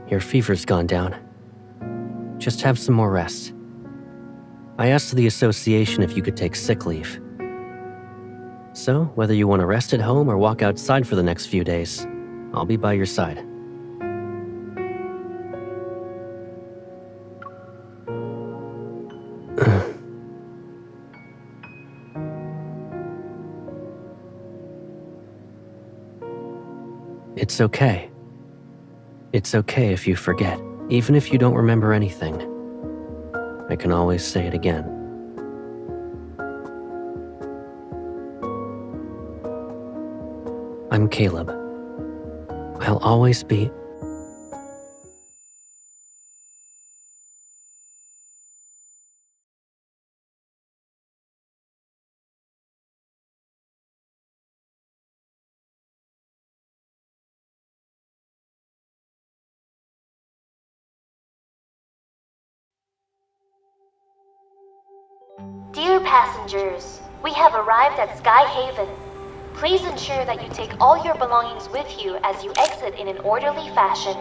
Your fever's gone down. Just have some more rest. I asked the association if you could take sick leave. So, whether you want to rest at home or walk outside for the next few days, I'll be by your side. It's okay. It's okay if you forget, even if you don't remember anything. I can always say it again. I'm Caleb. I'll always be... Dear passengers, we have arrived at Sky Haven. Please ensure that you take all your belongings with you as you exit in an orderly fashion.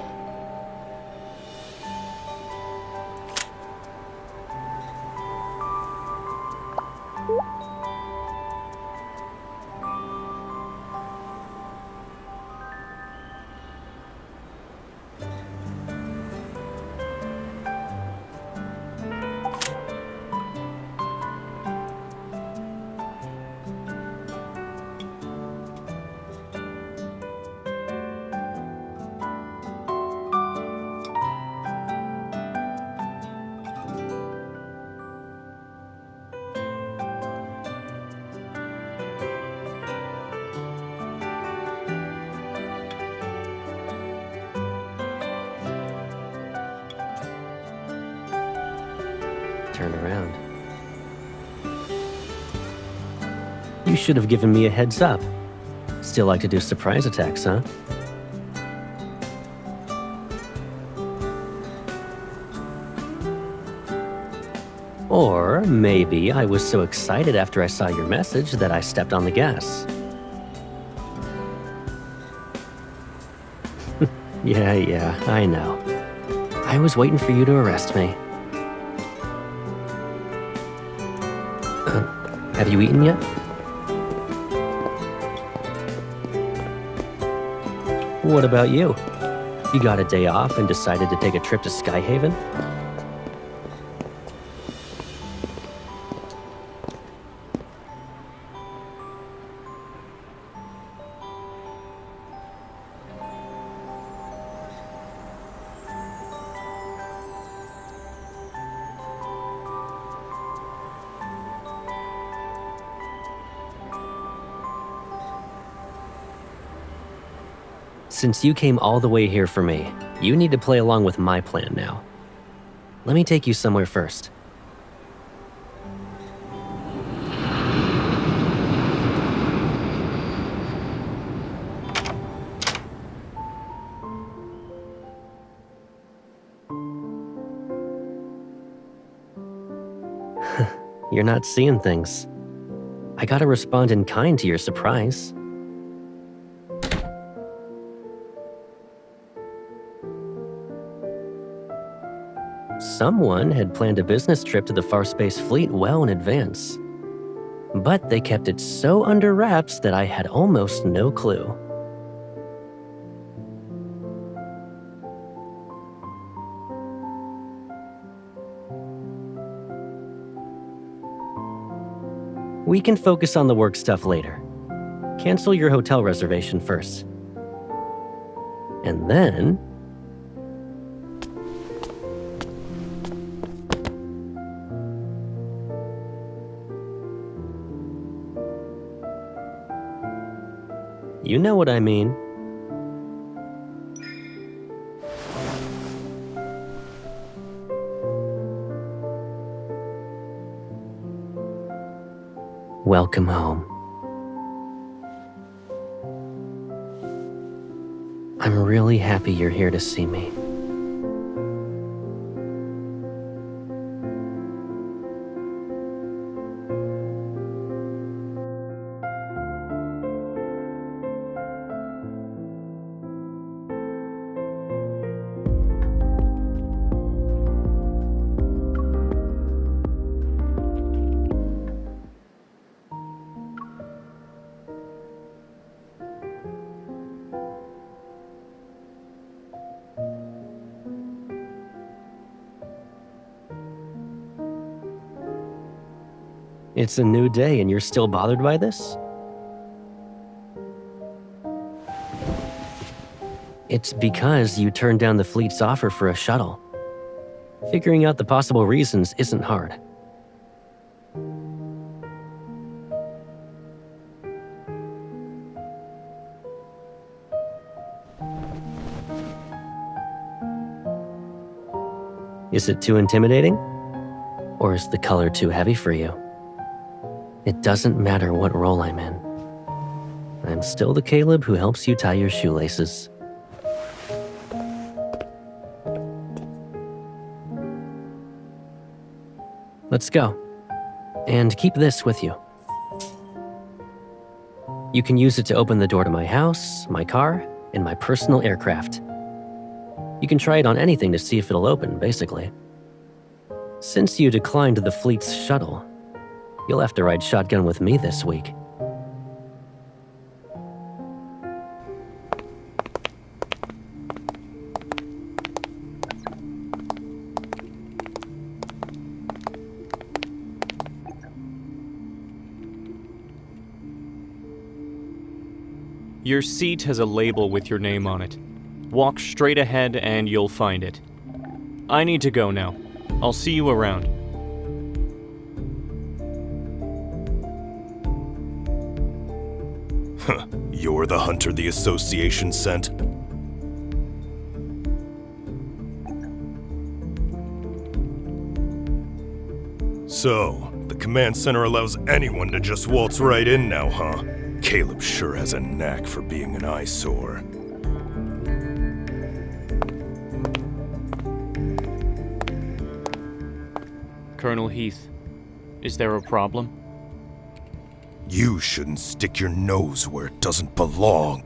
Turn around. You should have given me a heads up. Still like to do surprise attacks, huh? Or maybe I was so excited after I saw your message that I stepped on the gas. Yeah, I know. I was waiting for you to arrest me. Have you eaten yet? What about you? You got a day off and decided to take a trip to Sky Haven? Since you came all the way here for me, you need to play along with my plan now. Let me take you somewhere first. You're not seeing things. I gotta respond in kind to your surprise. Someone had planned a business trip to the Far Space Fleet well in advance. But they kept it so under wraps that I had almost no clue. We can focus on the work stuff later. Cancel your hotel reservation first. And then... you know what I mean. Welcome home. I'm really happy you're here to see me. It's a new day and you're still bothered by this? It's because you turned down the fleet's offer for a shuttle. Figuring out the possible reasons isn't hard. Is it too intimidating? Or is the color too heavy for you? It doesn't matter what role I'm in. I'm still the Caleb who helps you tie your shoelaces. Let's go. And keep this with you. You can use it to open the door to my house, my car, and my personal aircraft. You can try it on anything to see if it'll open, basically. Since you declined the fleet's shuttle, you'll have to ride shotgun with me this week. Your seat has a label with your name on it. Walk straight ahead and you'll find it. I need to go now. I'll see you around. Huh, you're the hunter the Association sent? So, the command center allows anyone to just waltz right in now, huh? Caleb sure has a knack for being an eyesore. Colonel Heath, is there a problem? You shouldn't stick your nose where it doesn't belong.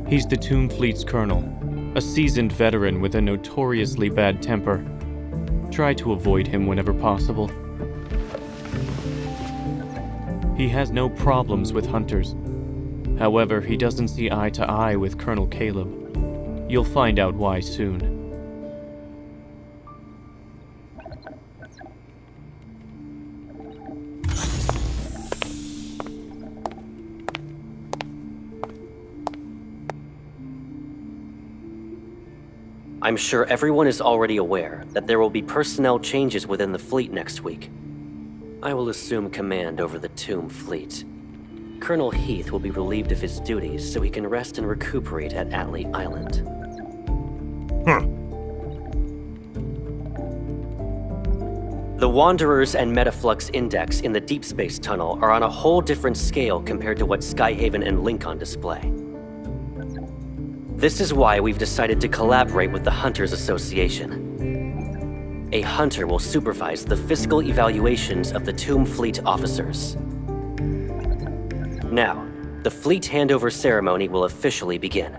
He's the Tomb Fleet's colonel, a seasoned veteran with a notoriously bad temper. Try to avoid him whenever possible. He has no problems with hunters. However, he doesn't see eye to eye with Colonel Caleb. You'll find out why soon. I'm sure everyone is already aware that there will be personnel changes within the fleet next week. I will assume command over the Tomb Fleet. Colonel Heath will be relieved of his duties so he can rest and recuperate at Atlee Island. The Wanderers and Metaflux Index in the Deep Space Tunnel are on a whole different scale compared to what Skyhaven and Lincoln display. This is why we've decided to collaborate with the Hunters Association. A hunter will supervise the physical evaluations of the Tomb Fleet officers. Now, the fleet handover ceremony will officially begin.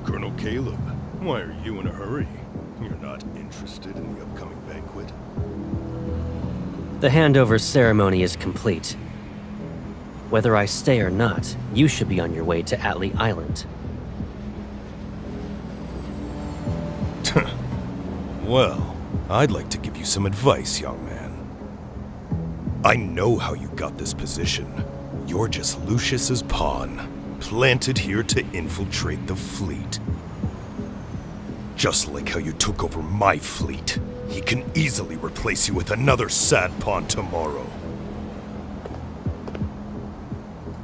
Colonel Caleb, why are you in a hurry? You're not interested in the upcoming banquet? The handover ceremony is complete. Whether I stay or not, you should be on your way to Atlee Island. Well, I'd like to give you some advice, young man. I know how you got this position. You're just Lucius's pawn, planted here to infiltrate the fleet. Just like how you took over my fleet, he can easily replace you with another sad pawn tomorrow.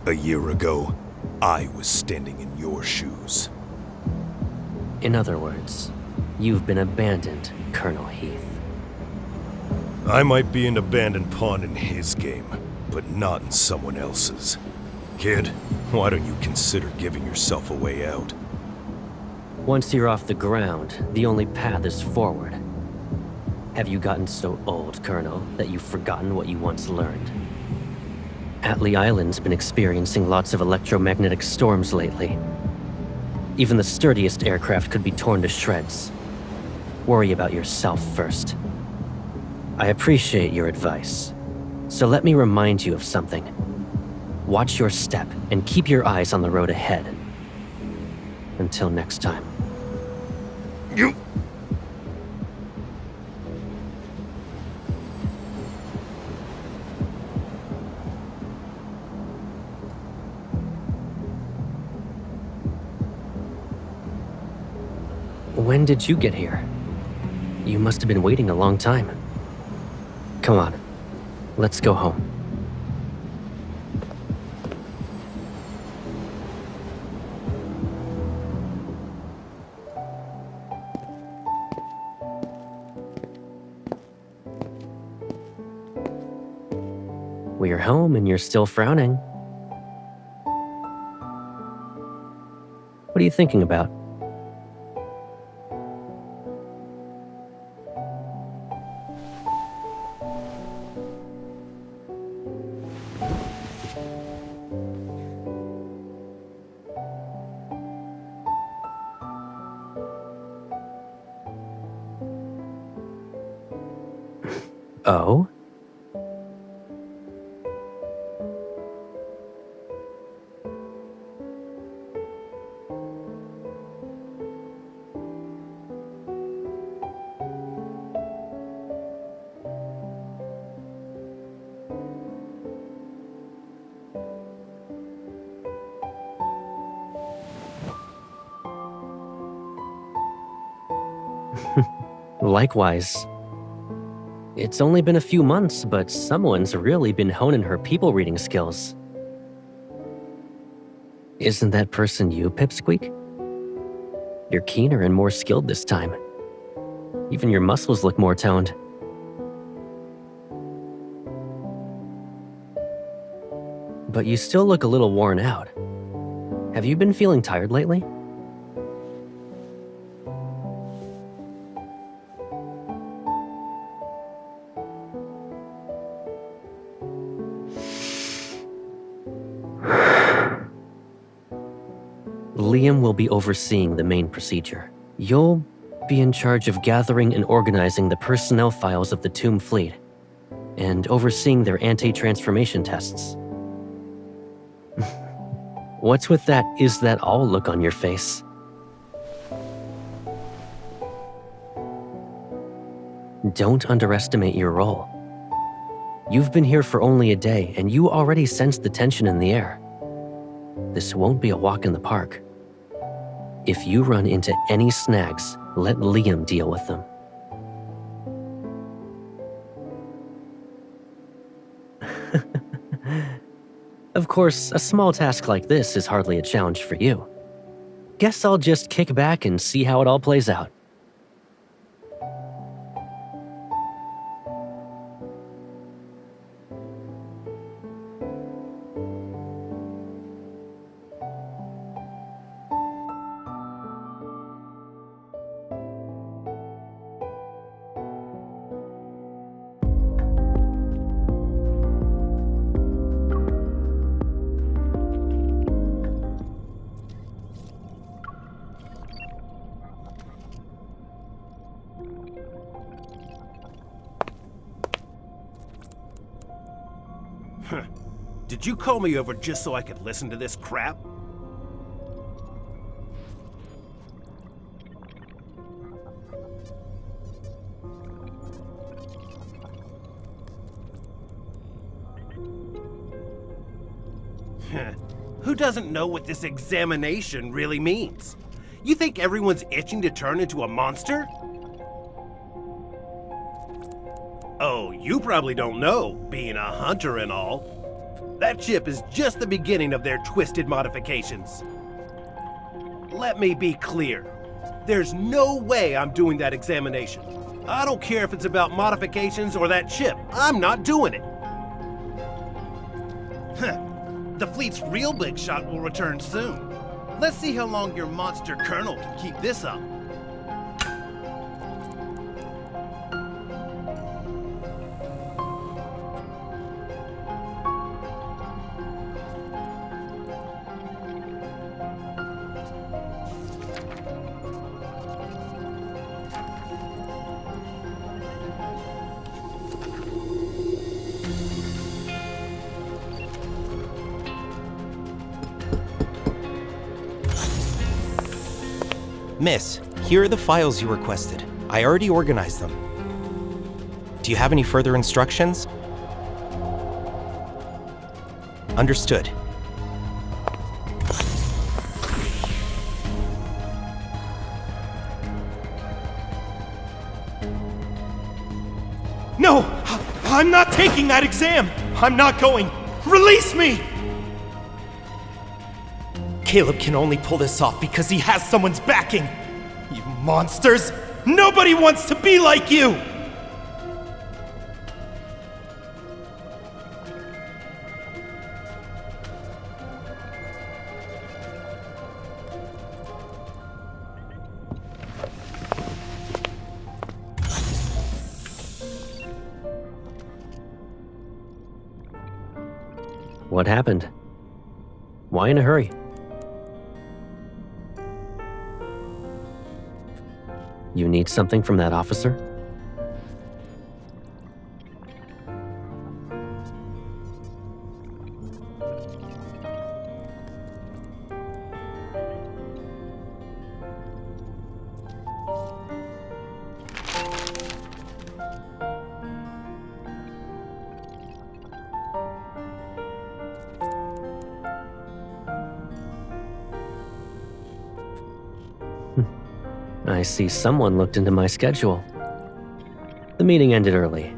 A year ago, I was standing in your shoes. In other words, you've been abandoned, Colonel Heath. I might be an abandoned pawn in his game, but not in someone else's. Kid, why don't you consider giving yourself a way out? Once you're off the ground, the only path is forward. Have you gotten so old, Colonel, that you've forgotten what you once learned? Atlee Island's been experiencing lots of electromagnetic storms lately. Even the sturdiest aircraft could be torn to shreds. Worry about yourself first. I appreciate your advice, so let me remind you of something. Watch your step and keep your eyes on the road ahead. Until next time. You... When did you get here? You must have been waiting a long time. Come on, let's go home. We're home and you're still frowning. What are you thinking about? Oh? Likewise. It's only been a few months, but someone's really been honing her people reading skills. Isn't that person you, Pipsqueak? You're keener and more skilled this time. Even your muscles look more toned. But you still look a little worn out. Have you been feeling tired lately? Liam will be overseeing the main procedure. You'll be in charge of gathering and organizing the personnel files of the Tomb Fleet, and overseeing their anti-transformation tests. What's with that "is that all" look on your face? Don't underestimate your role. You've been here for only a day, and you already sense the tension in the air. This won't be a walk in the park. If you run into any snags, let Liam deal with them. Of course, a small task like this is hardly a challenge for you. Guess I'll just kick back and see how it all plays out. Did you call me over just so I could listen to this crap? Who doesn't know what this examination really means? You think everyone's itching to turn into a monster? Oh, you probably don't know, being a hunter and all. That chip is just the beginning of their twisted modifications. Let me be clear. There's no way I'm doing that examination. I don't care if it's about modifications or that chip. I'm not doing it. The fleet's real big shot will return soon. Let's see how long your monster colonel can keep this up. Miss, here are the files you requested. I already organized them. Do you have any further instructions? Understood. No! I'm not taking that exam! I'm not going! Release me! Caleb can only pull this off because he has someone's backing! You monsters! Nobody wants to be like you! What happened? Why in a hurry? You need something from that officer? I see someone looked into my schedule. The meeting ended early.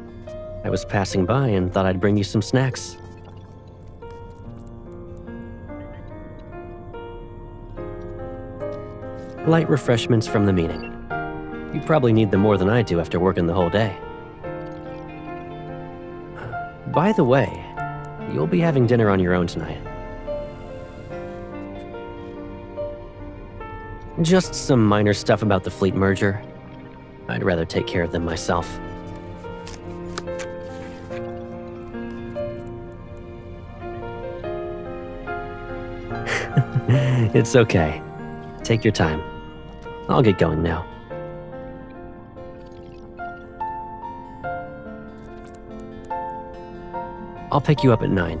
I was passing by and thought I'd bring you some snacks. Light refreshments from the meeting. You probably need them more than I do after working the whole day. By the way, you'll be having dinner on your own tonight. Just some minor stuff about the fleet merger. I'd rather take care of them myself. It's okay. Take your time. I'll get going now. I'll pick you up at 9.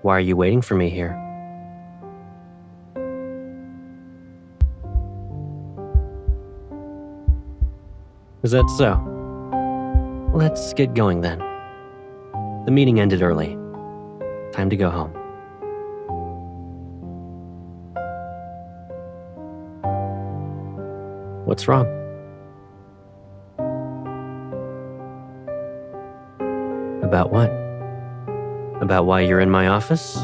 Why are you waiting for me here? Is that so? Let's get going then. The meeting ended early. Time to go home. What's wrong? About what? About why you're in my office?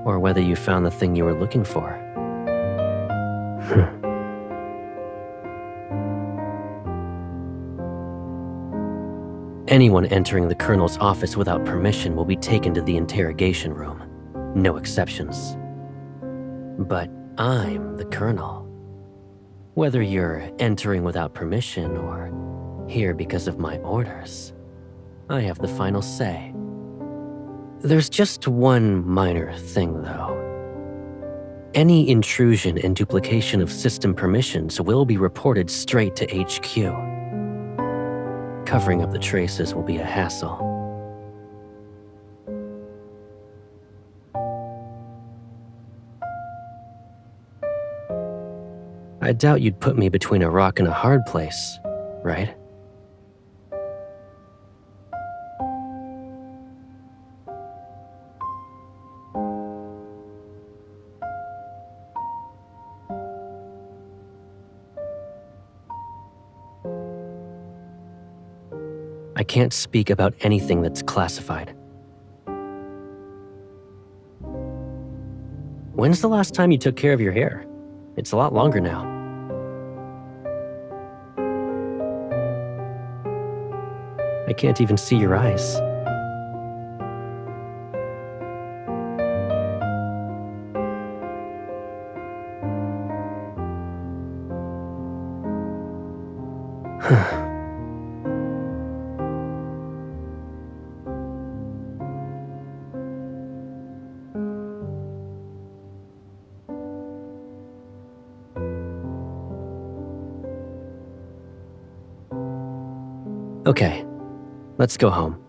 Or whether you found the thing you were looking for? Anyone entering the Colonel's office without permission will be taken to the interrogation room. No exceptions. But I'm the Colonel. Whether you're entering without permission or here because of my orders, I have the final say. There's just one minor thing, though. Any intrusion and duplication of system permissions will be reported straight to HQ. Covering up the traces will be a hassle. I doubt you'd put me between a rock and a hard place, right? I can't speak about anything that's classified. When's the last time you took care of your hair? It's a lot longer now. I can't even see your eyes. Okay, let's go home.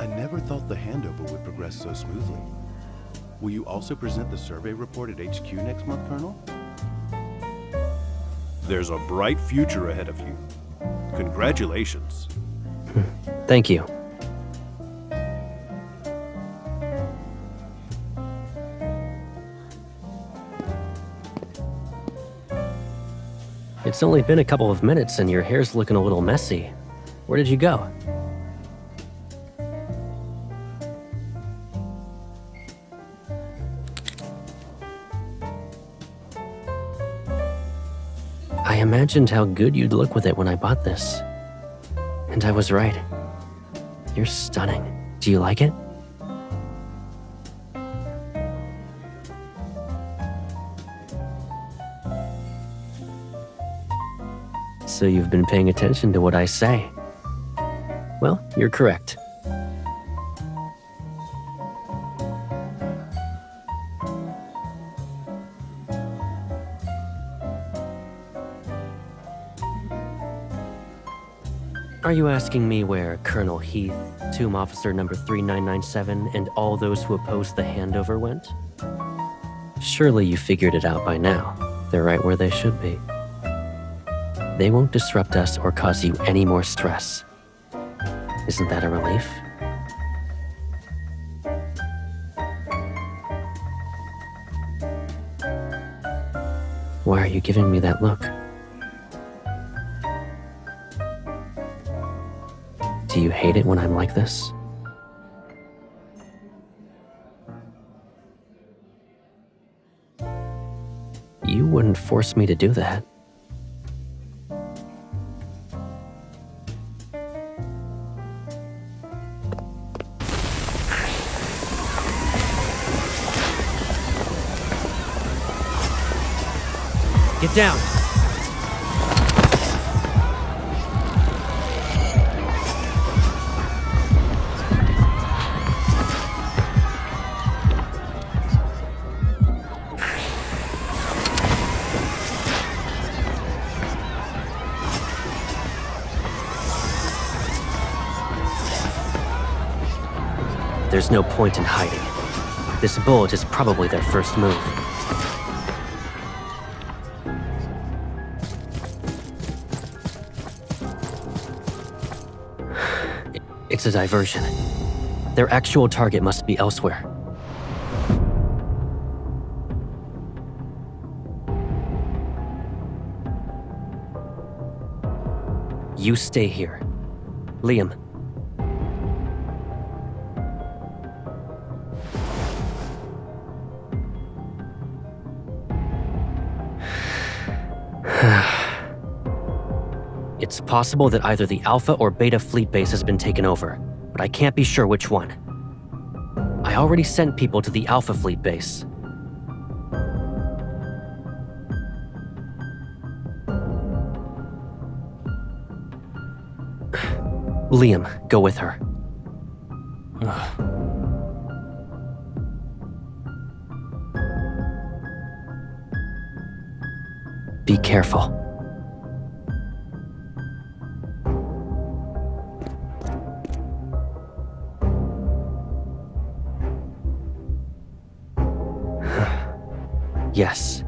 I never thought the handover would progress so smoothly. Will you also present the survey report at HQ next month, Colonel? There's a bright future ahead of you. Congratulations. Thank you. It's only been a couple of minutes and your hair's looking a little messy. Where did you go? I imagined how good you'd look with it when I bought this. And I was right. You're stunning. Do you like it? So you've been paying attention to what I say. Well, you're correct. Are you asking me where Colonel Heath, Tomb Officer number 3997, and all those who opposed the handover went? Surely you figured it out by now. They're right where they should be. They won't disrupt us or cause you any more stress. Isn't that a relief? Why are you giving me that look? Do you hate it when I'm like this? You wouldn't force me to do that. Get down! There's no point in hiding. This bulge is probably their first move. It's a diversion. Their actual target must be elsewhere. You stay here. Liam. It's possible that either the Alpha or Beta fleet base has been taken over, but I can't be sure which one. I already sent people to the Alpha fleet base. Liam, go with her. Be careful. Yes.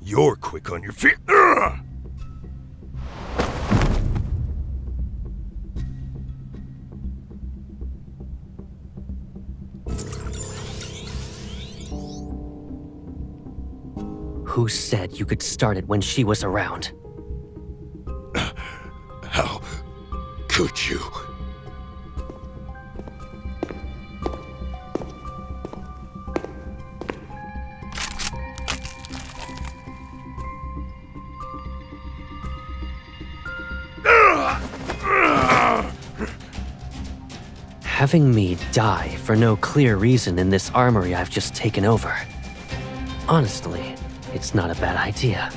You're quick on your feet. Ugh! Who said you could start it when she was around? How could you? Having me die for no clear reason in this armory I've just taken over. Honestly, it's not a bad idea.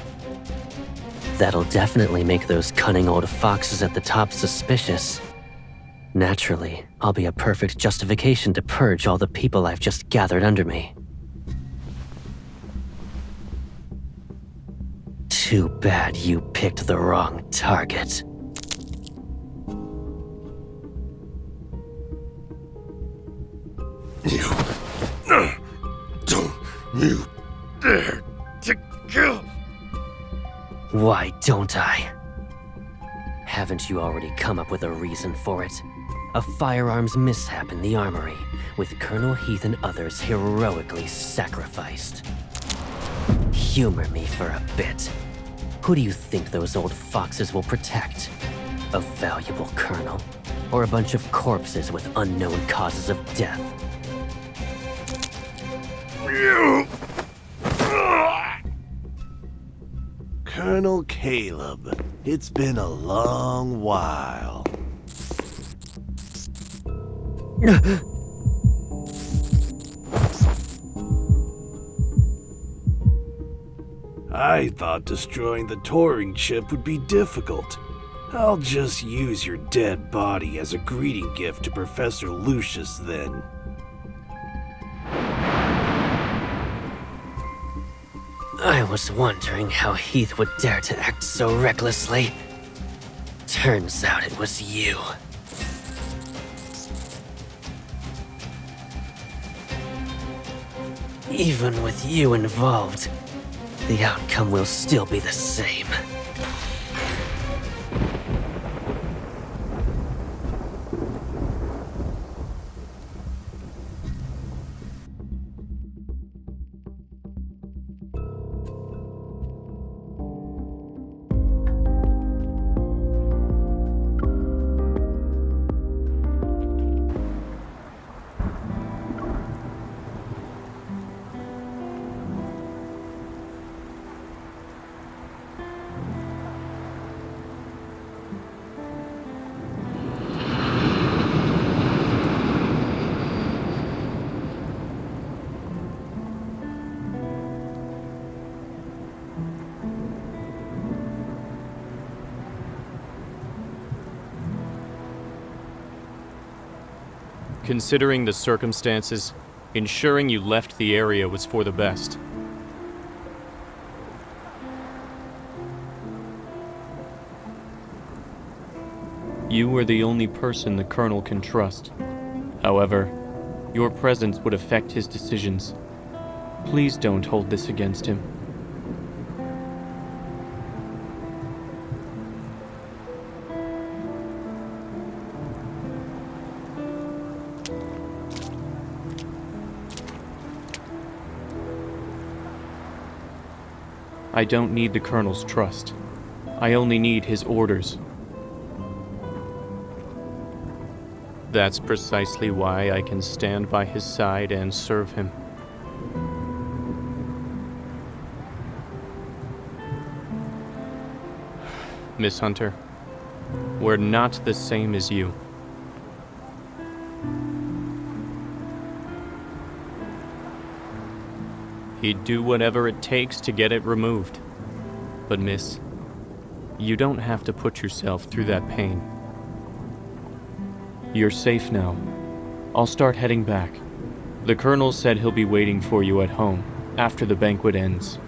That'll definitely make those cunning old foxes at the top suspicious. Naturally, I'll be a perfect justification to purge all the people I've just gathered under me. Too bad you picked the wrong target. Don't you dare to kill. Why don't I? Haven't you already come up with a reason for it? A firearms mishap in the armory, with Colonel Heath and others heroically sacrificed. Humor me for a bit. Who do you think those old foxes will protect? A valuable colonel? Or a bunch of corpses with unknown causes of death? Colonel Caleb, it's been a long while. I thought destroying the touring chip would be difficult. I'll just use your dead body as a greeting gift to Professor Lucius then. I was wondering how Heath would dare to act so recklessly. Turns out it was you. Even with you involved, the outcome will still be the same. Considering the circumstances, ensuring you left the area was for the best. You were the only person the Colonel can trust. However, your presence would affect his decisions. Please don't hold this against him. I don't need the Colonel's trust. I only need his orders. That's precisely why I can stand by his side and serve him. Miss Hunter, we're not the same as you. He'd do whatever it takes to get it removed. But miss, you don't have to put yourself through that pain. You're safe now. I'll start heading back. The Colonel said he'll be waiting for you at home after the banquet ends.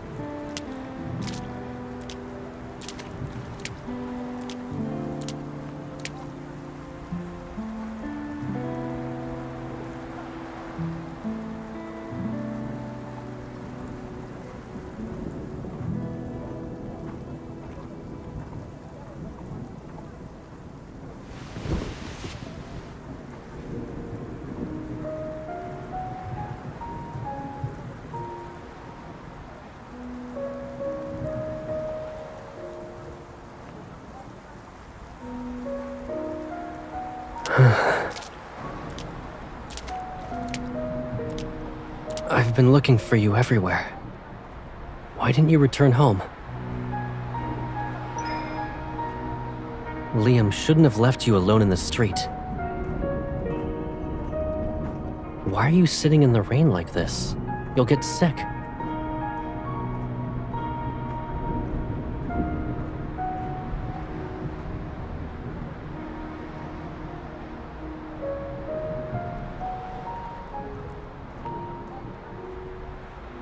I've been looking for you everywhere. Why didn't you return home? Liam shouldn't have left you alone in the street. Why are you sitting in the rain like this? You'll get sick.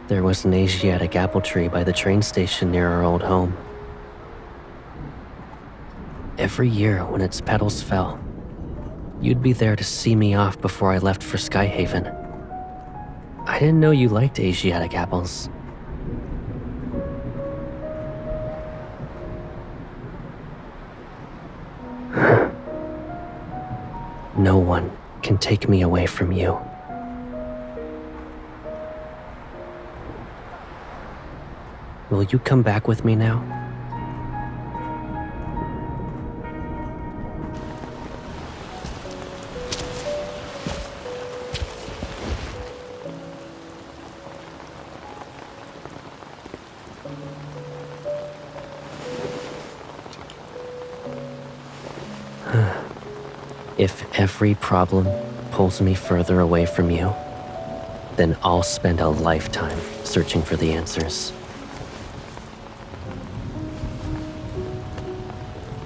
There was an Asiatic apple tree by the train station near our old home. Every year when its petals fell, you'd be there to see me off before I left for Skyhaven. I didn't know you liked Asiatic apples. No one can take me away from you. Will you come back with me now? If every problem pulls me further away from you, then I'll spend a lifetime searching for the answers.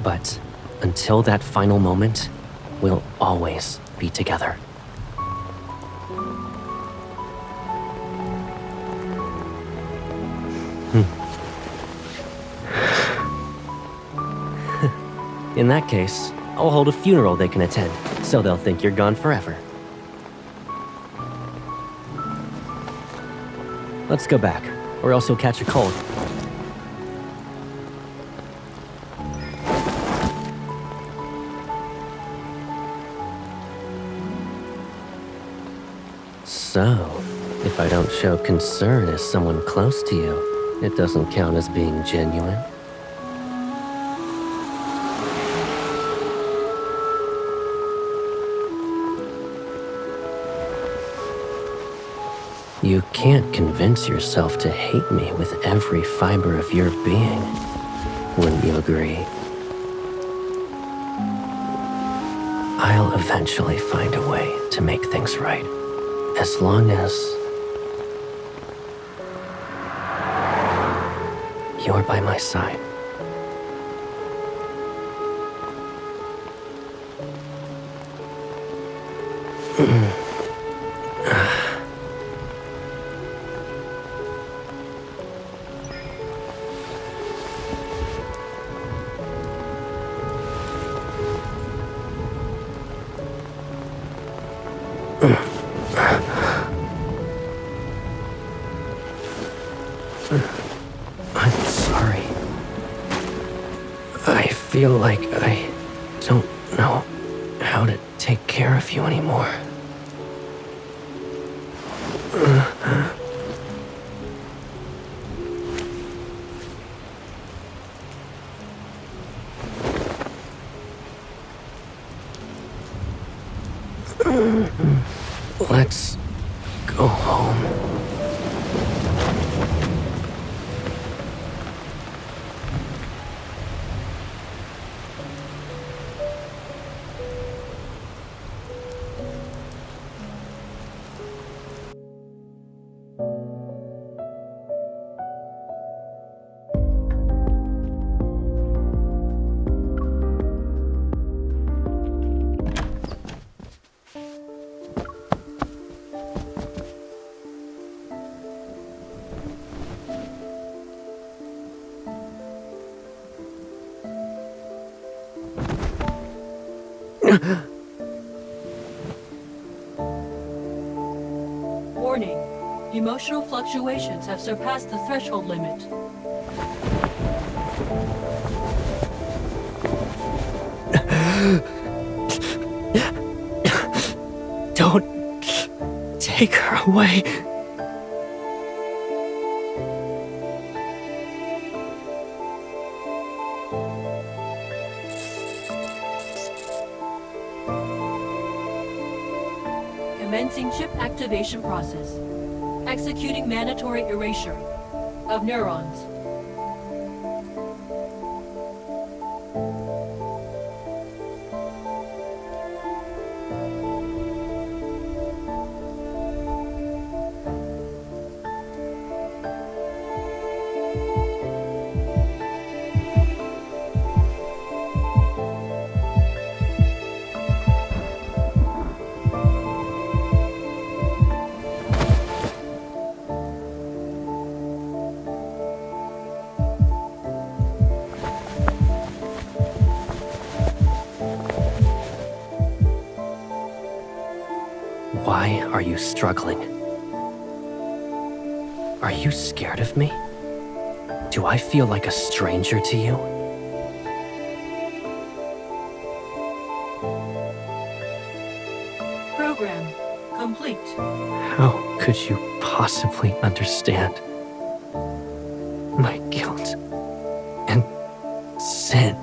But until that final moment, we'll always be together. In that case, I'll hold a funeral they can attend, so they'll think you're gone forever. Let's go back, or else you'll catch a cold. So, if I don't show concern as someone close to you, it doesn't count as being genuine? You can't convince yourself to hate me with every fiber of your being. Wouldn't you agree? I'll eventually find a way to make things right. As long as you're by my side. I'm sorry. I feel like I don't know how to take care of you anymore. Let's go home. Warning. Emotional fluctuations have surpassed the threshold limit. Don't take her away. Commencing chip activation process. Executing mandatory erasure of neurons. Why are you struggling? Are you scared of me? Do I feel like a stranger to you? Program complete. How could you possibly understand my guilt and sin?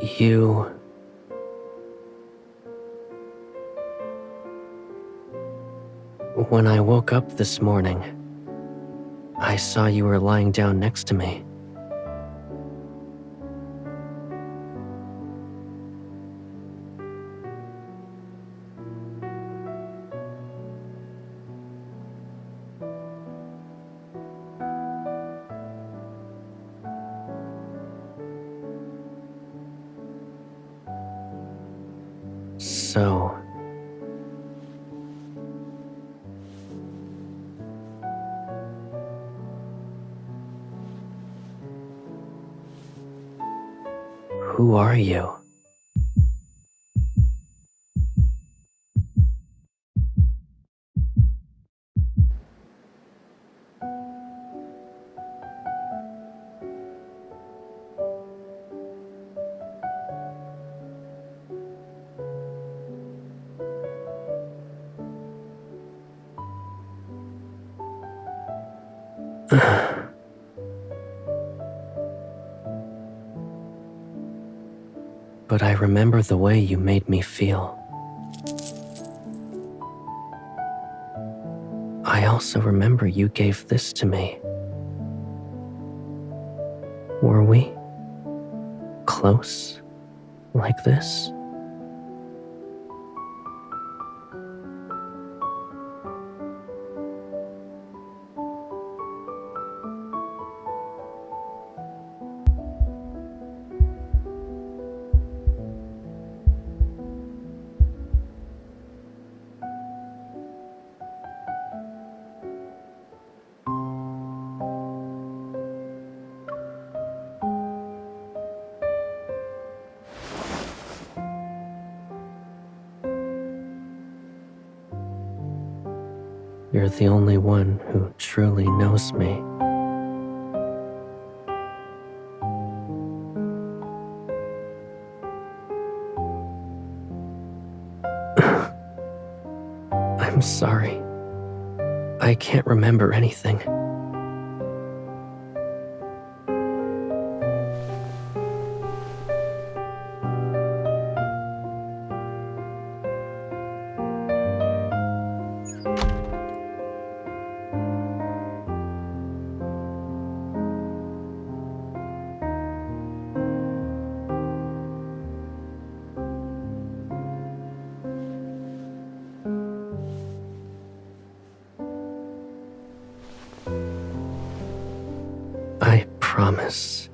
You... When I woke up this morning, I saw you were lying down next to me. So... Who are you? But I remember the way you made me feel. I also remember you gave this to me. Were we close like this? You're the only one who truly knows me. I'm sorry. I can't remember anything. I promise.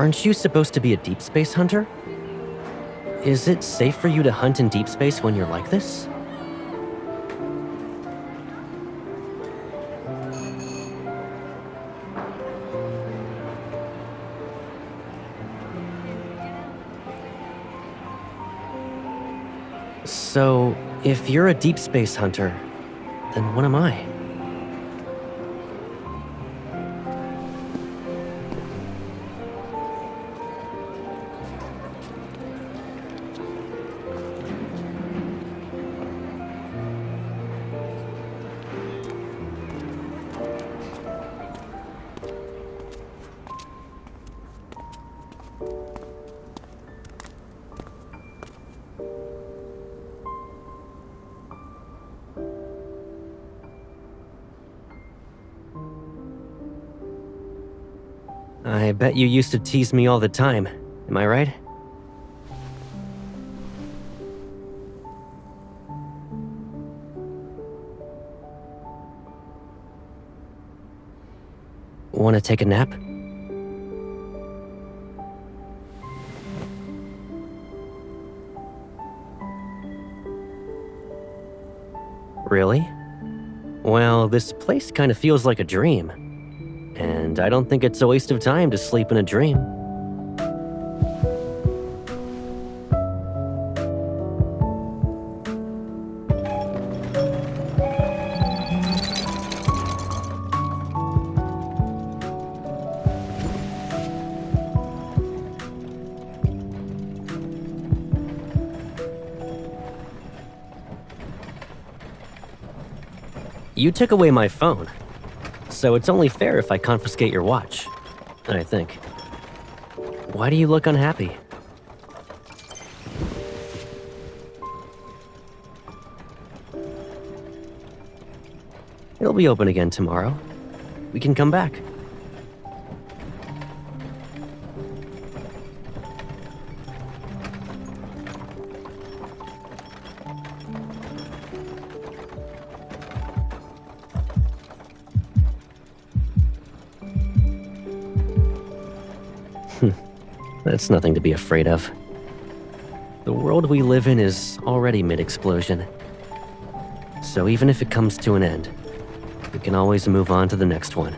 Aren't you supposed to be a deep space hunter? Is it safe for you to hunt in deep space when you're like this? So, if you're a deep space hunter, then what am I? I bet you used to tease me all the time, am I right? Want to take a nap? Really? Well, this place kind of feels like a dream. And I don't think it's a waste of time to sleep in a dream. You took away my phone, so it's only fair if I confiscate your watch, I think. Why do you look unhappy? It'll be open again tomorrow. We can come back. That's nothing to be afraid of. The world we live in is already mid-explosion. So even if it comes to an end, we can always move on to the next one.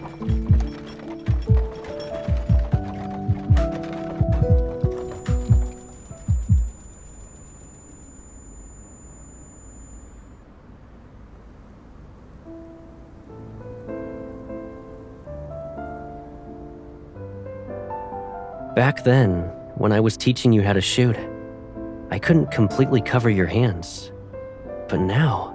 Back then, when I was teaching you how to shoot, I couldn't completely cover your hands. But now...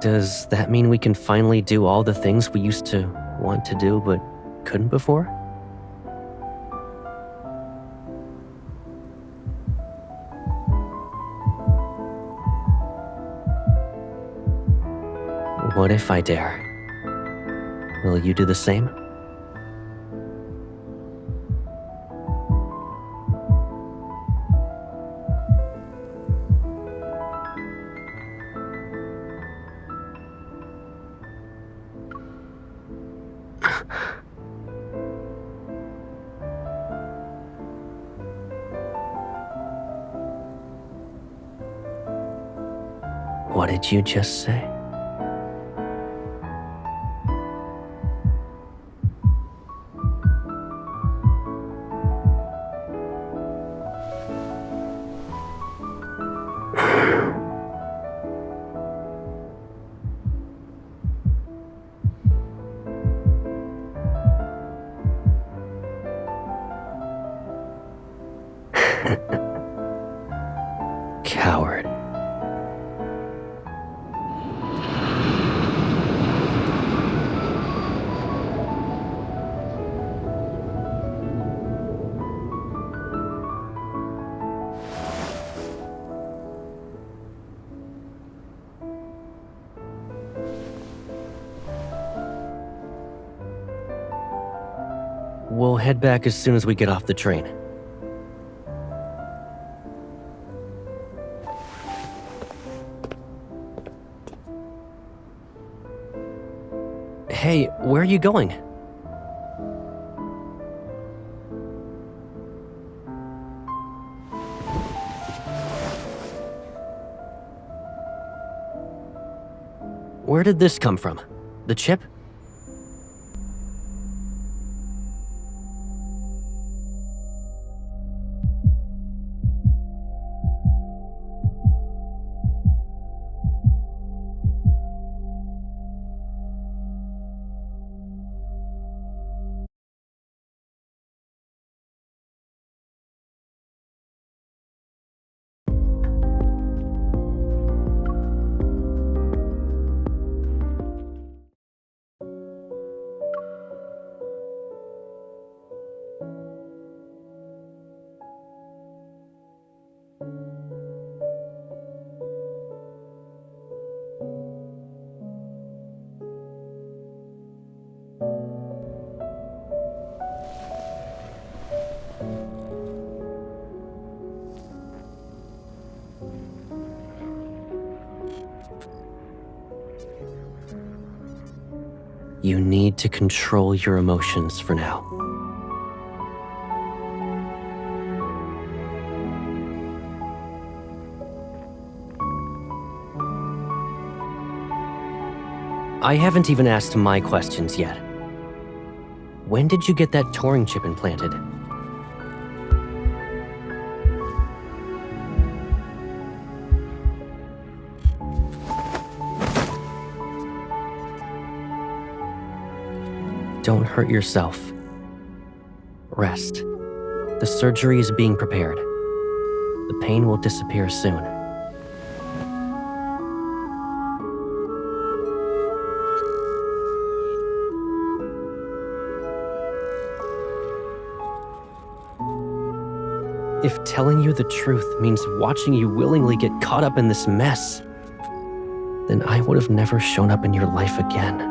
Does that mean we can finally do all the things we used to want to do but couldn't before? What if I dare? Will you do the same? What did you just say? Coward. We'll head back as soon as we get off the train. Hey, where are you going? Where did this come from? The chip? You need to control your emotions for now. I haven't even asked my questions yet. When did you get that Turing chip implanted? Don't hurt yourself. Rest. The surgery is being prepared. The pain will disappear soon. If telling you the truth means watching you willingly get caught up in this mess, then I would have never shown up in your life again.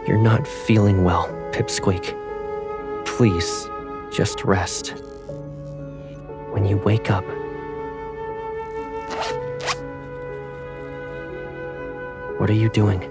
You're not feeling well, Pipsqueak. Please, just rest. When you wake up, what are you doing?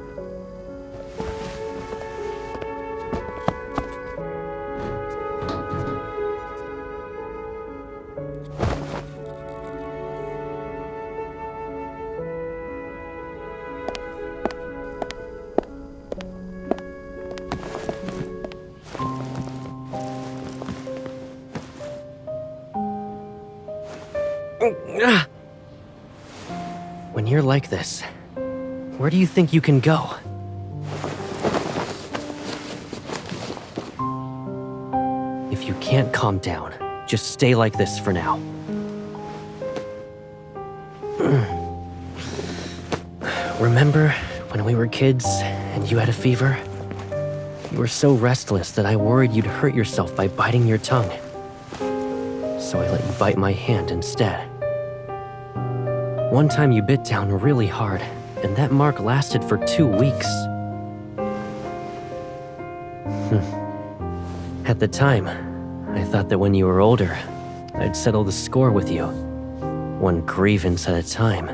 When you're like this, where do you think you can go? If you can't calm down, just stay like this for now. Remember when we were kids and you had a fever? You were so restless that I worried you'd hurt yourself by biting your tongue. So I let you bite my hand instead. One time you bit down really hard, and that mark lasted for 2 weeks. At the time, I thought that when you were older, I'd settle the score with you, one grievance at a time.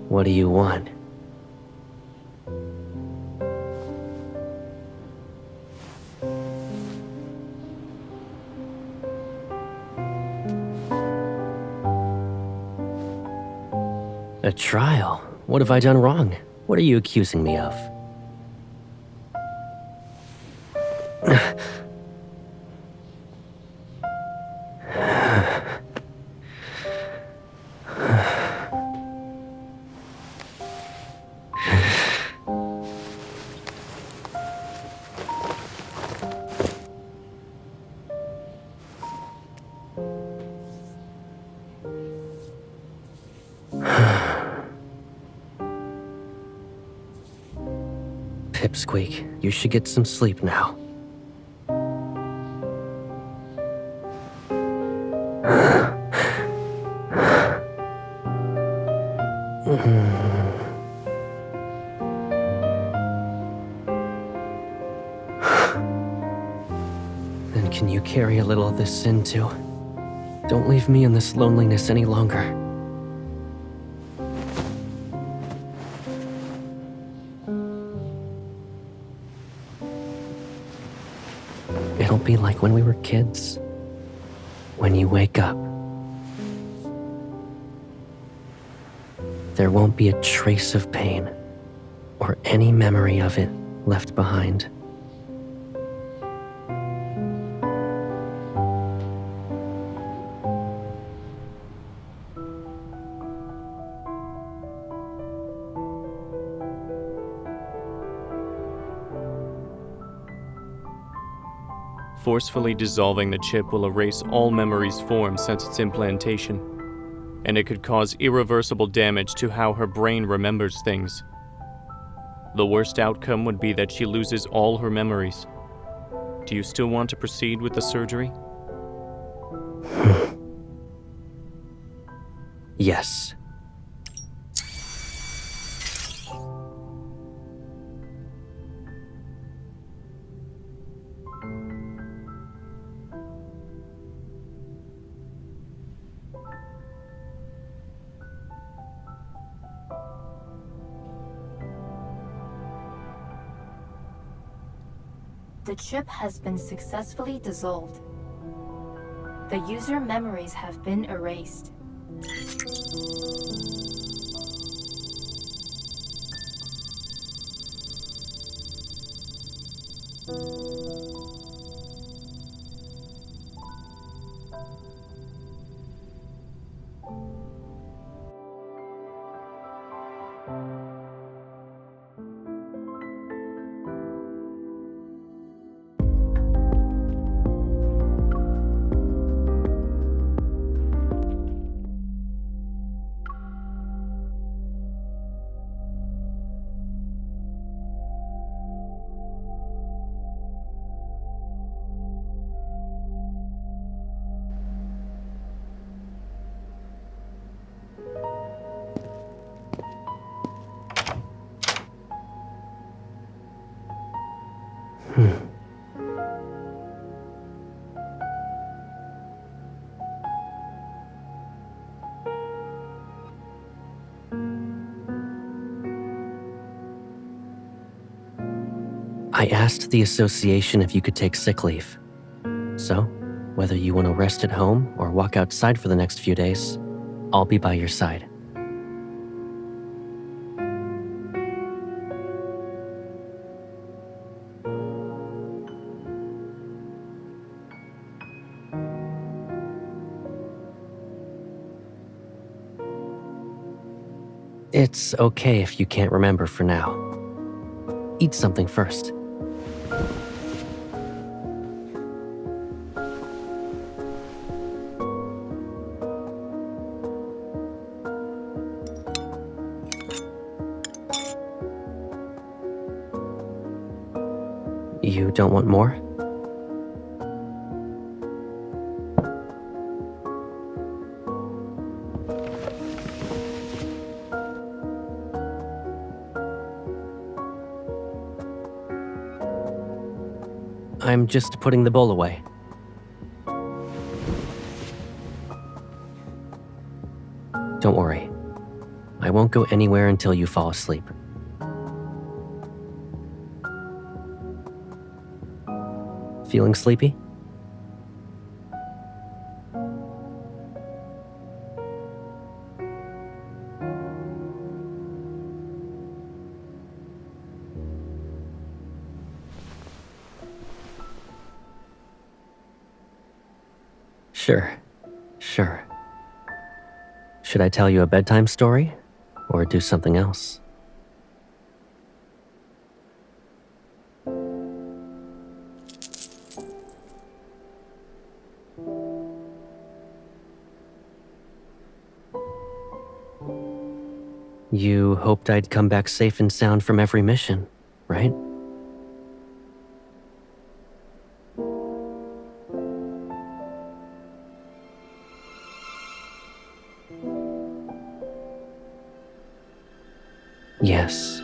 What do you want? A trial? What have I done wrong? What are you accusing me of? Pipsqueak, you should get some sleep now. Then can you carry a little of this sin too? Don't leave me in this loneliness any longer. It'll be like when we were kids. When you wake up, there won't be a trace of pain or any memory of it left behind. Forcefully dissolving the chip will erase all memories formed since its implantation, and it could cause irreversible damage to how her brain remembers things. The worst outcome would be that she loses all her memories. Do you still want to proceed with the surgery? Yes. The chip has been successfully dissolved. The user memories have been erased. I asked the association if you could take sick leave. So, whether you want to rest at home or walk outside for the next few days, I'll be by your side. It's okay if you can't remember for now. Eat something first. You don't want more? I'm just putting the bowl away. Don't worry. I won't go anywhere until you fall asleep. Feeling sleepy? Sure. Should I tell you a bedtime story or do something else? You hoped I'd come back safe and sound from every mission, right? Yes.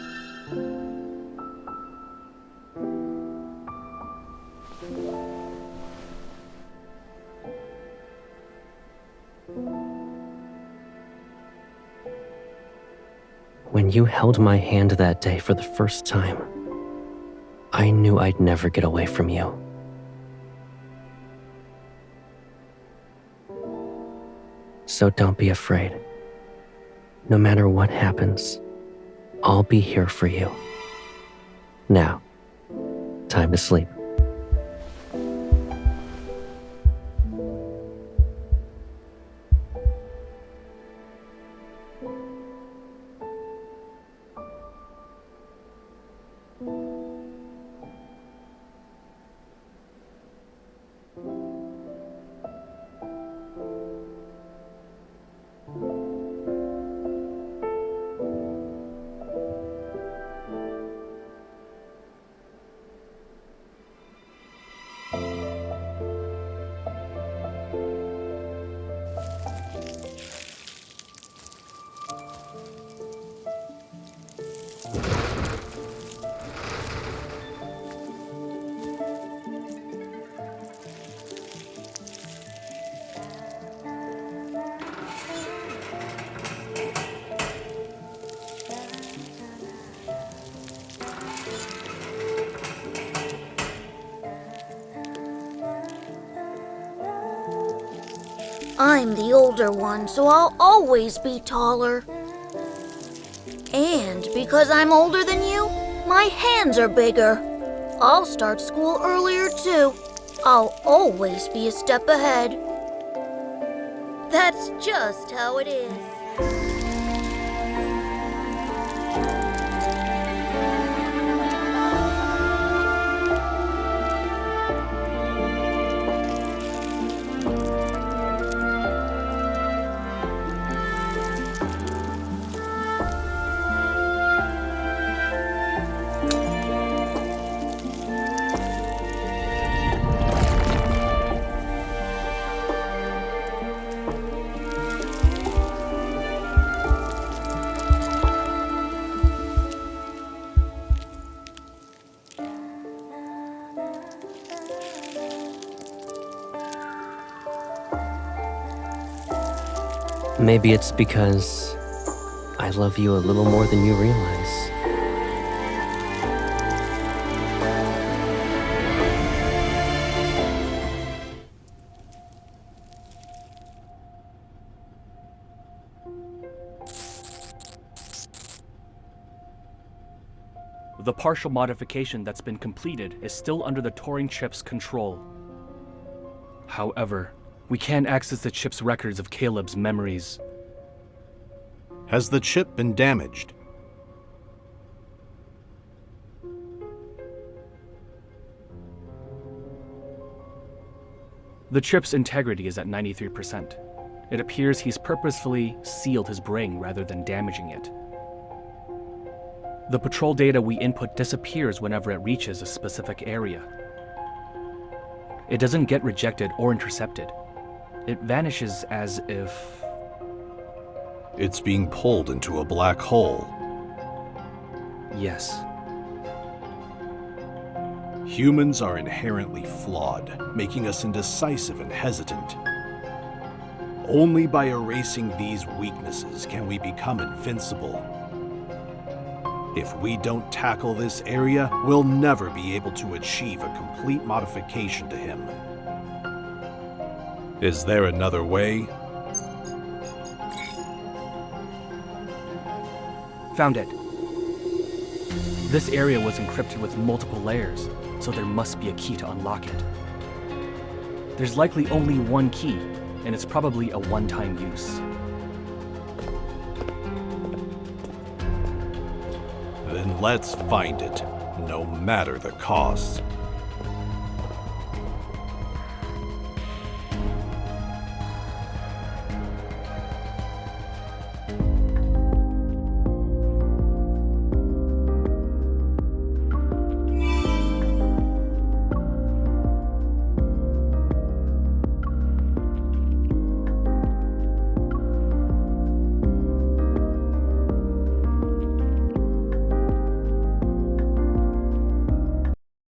When you held my hand that day for the first time, I knew I'd never get away from you. So don't be afraid. No matter what happens, I'll be here for you. Now, time to sleep. I'm the older one, so I'll always be taller. And because I'm older than you, my hands are bigger. I'll start school earlier too. I'll always be a step ahead. That's just how it is. Maybe it's because I love you a little more than you realize. The partial modification that's been completed is still under the Turing chip's control. However, we can't access the chip's records of Caleb's memories. Has the chip been damaged? The chip's integrity is at 93%. It appears he's purposefully sealed his brain rather than damaging it. The patrol data we input disappears whenever it reaches a specific area. It doesn't get rejected or intercepted. It vanishes as if... It's being pulled into a black hole. Yes. Humans are inherently flawed, making us indecisive and hesitant. Only by erasing these weaknesses can we become invincible. If we don't tackle this area, we'll never be able to achieve a complete modification to him. Is there another way? Found it. This area was encrypted with multiple layers, so there must be a key to unlock it. There's likely only one key, and it's probably a one-time use. Then let's find it, no matter the cost.